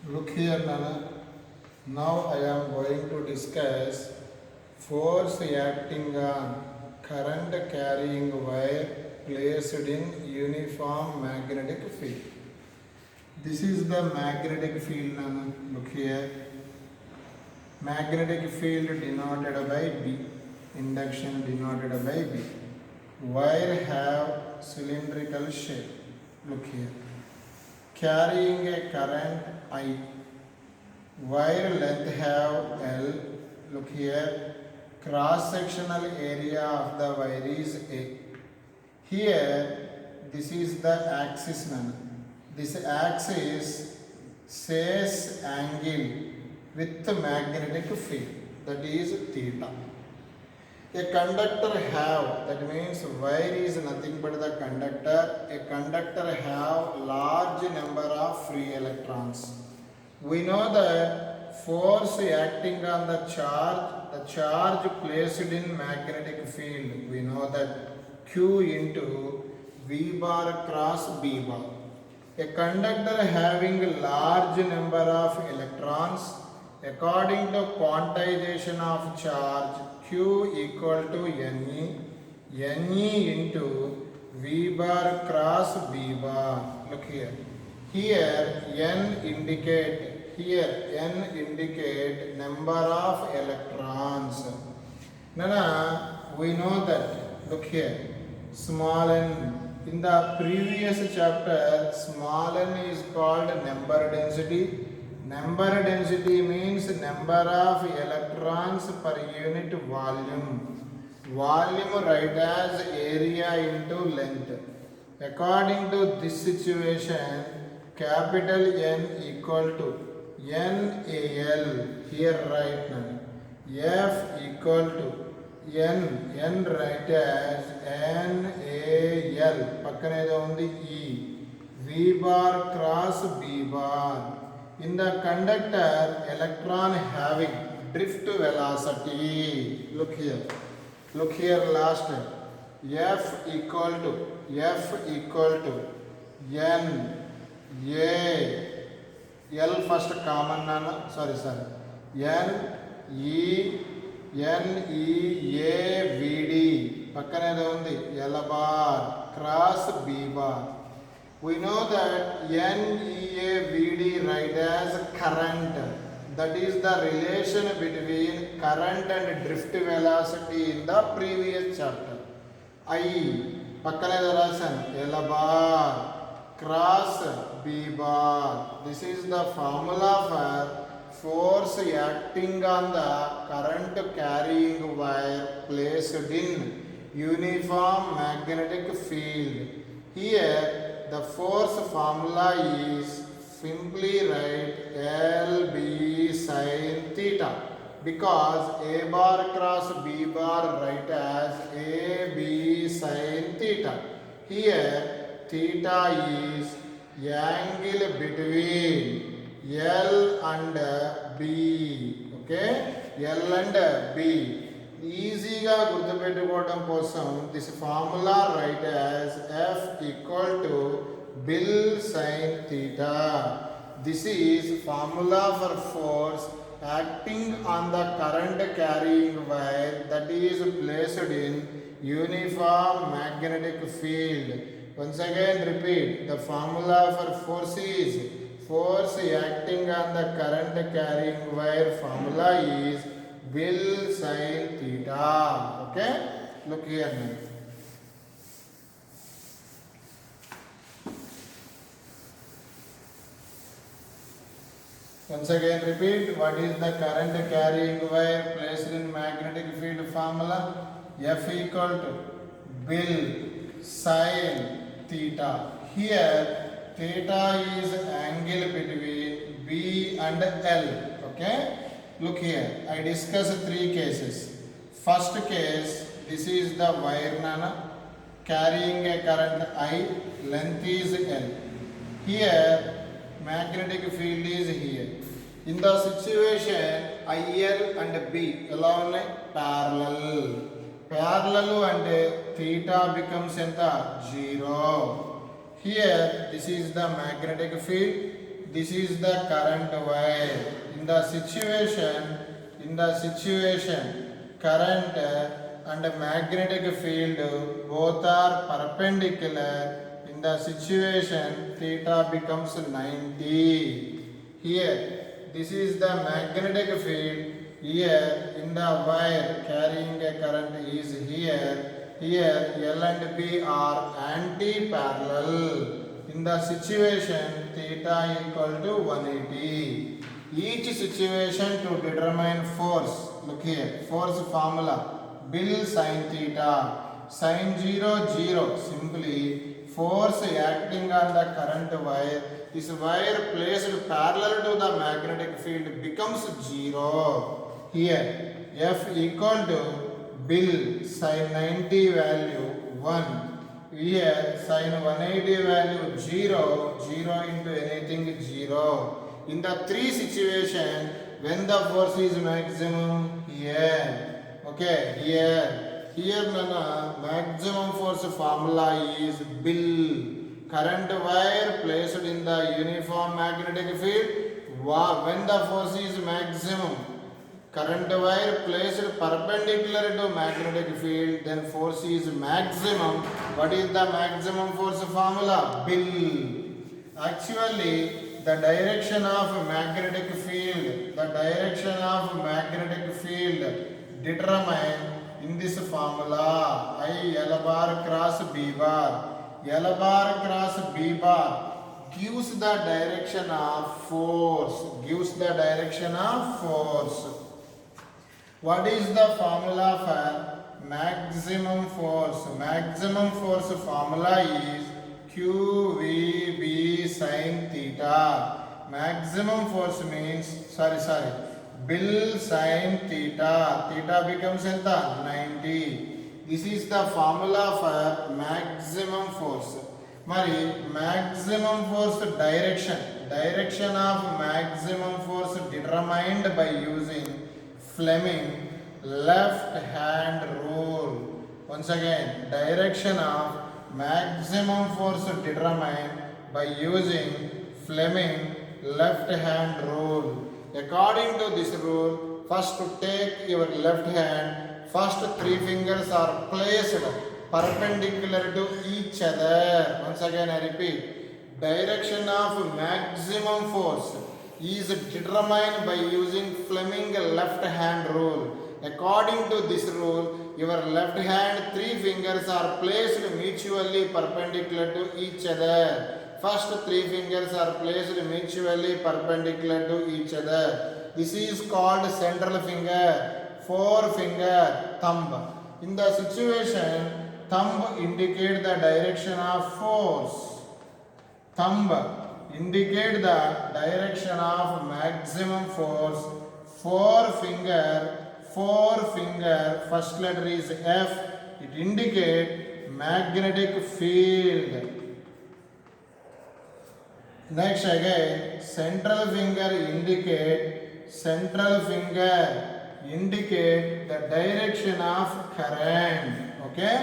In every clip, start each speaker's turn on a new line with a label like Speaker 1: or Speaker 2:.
Speaker 1: Look here, Nana. Now I am going to discuss force acting on current carrying wire placed in uniform magnetic field. This is the magnetic field, Nana. Look here. Magnetic field denoted by B. Induction denoted by B. Wire have cylindrical shape. Look here. Carrying a current I. Wire length have L. Look here. Cross sectional area of the wire is A. Here, this is the axis, Nana. This axis says angle with magnetic field, that is theta. A conductor have, that means wire is nothing but the conductor. A conductor have large number of free electrons. We know that force acting on the charge placed in magnetic field, we know that Q into V bar cross B bar. A conductor having large number of electrons, according to quantization of charge, Q equal to NE into V bar cross B bar. Look here. Here N indicate number of electrons. Nana, we know that. Look here. Small n. In the previous chapter, small n is called number density. Number density means number of electrons per unit volume. Volume write as area into length. According to this situation, capital N equal to NAL. Here write now. F equal to N write as NAL. Pakkanedo undi E. V bar cross B bar. In the conductor, electron having drift velocity. Look here. Look here last. F equal to N A L first common nana. Sorry. N E A V D. Pakkanedo undi L bar cross B bar. We know that NEAVD write as current. That is the relation between current and drift velocity in the previous chapter. I pakkane rasan L bar cross B bar. This is the formula for force acting on the current carrying wire placed in uniform magnetic field. Here the force formula is simply write LB sin theta, because A bar cross B bar write as AB sin theta. Here theta is angle between L and B. Okay, L and B. ఈజీగా గుర్తుపెట్టుకోవడం కోసం this formula right as if equal to bill sine theta. This is formula for force acting on the current carrying wire that is placed in uniform magnetic field. Once again repeat, the formula for force is force acting on the current carrying wire formula is Bill sin theta. Okay, look here now. Once again repeat, what is the current carrying wire placed in magnetic field formula? F equal to Bill sin theta. Here theta is angle between B and L. Okay, look here, I discussed three cases. First case, this is the wire nana carrying a current I, length is L. Here magnetic field is here. In the situation IL and B along parallel and theta becomes enta 0. Here this is the magnetic field, this is the current wire. In the situation, current and magnetic field both are perpendicular. In the situation, theta becomes 90. Here, this is the magnetic field. Here, in the wire carrying a current is here. Here, L and B are anti-parallel. In the situation, theta equal to 180. Each situation to determine force. Look here, force formula. Bill sin theta. Sin 0, 0. Simply, force acting on the current wire. This wire placed parallel to the magnetic field becomes 0. Here, F equal to Bill sin 90 value 1. Here sin 180 value 0, 0 into anything 0. In the three situation, when the force is maximum, here. Okay, here nana maximum force formula is Bill. Current wire placed in the uniform magnetic field, when the force is maximum. Current wire placed perpendicular to magnetic field, then force is maximum. What is the maximum force formula? Bill. Actually, the direction of magnetic field, determined in this formula. I L bar cross B bar. L bar cross B bar gives the direction of force. What is the formula for maximum force? Maximum force formula is QVB sin theta. Maximum force means, Bill sin theta. Theta becomes 90. This is the formula for maximum force. Maximum force direction of maximum force determined by using Fleming left hand rule. Once again, direction of maximum force determined by using Fleming left hand rule. According to this rule, first to take your left hand, first three fingers are placed perpendicular to each other. Once again I repeat, direction of maximum force is determined by using Fleming left hand rule. According to this rule, your left hand three fingers are placed mutually perpendicular to each other. First three fingers are placed mutually perpendicular to each other. This is called central finger, forefinger, thumb. In the situation, thumb indicate the direction of force. Thumb indicate the direction of maximum force. Forefinger, first letter is F. It indicate magnetic field. Next again, central finger indicate the direction of current. Okay?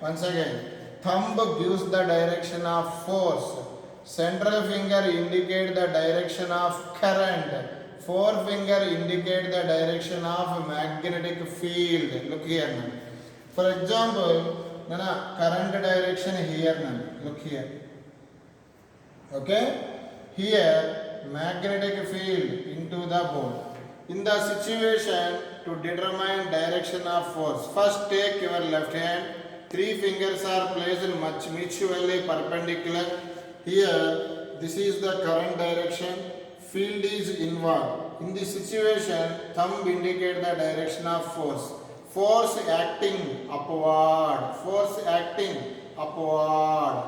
Speaker 1: Once again, thumb gives the direction of force. Central finger indicate the direction of current. Forefinger indicate the direction of magnetic field. Look here now. For example, current direction here now. Look here. Okay? Here, magnetic field into the board. In the situation to determine direction of force, first take your left hand. Three fingers are placed mutually perpendicular. Here, this is the current direction. Field is inward. In this situation, thumb indicate the direction of force. Force acting upward.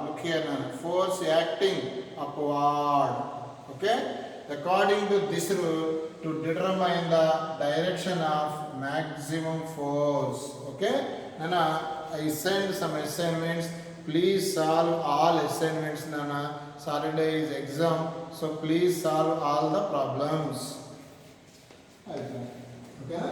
Speaker 1: Look here now. Force acting upward. Okay? According to this rule, to determine the direction of maximum force. Okay? Nana, I send some assignments. Please solve all assignments, Nana. Saturday is exam, so please solve all the problems. Okay?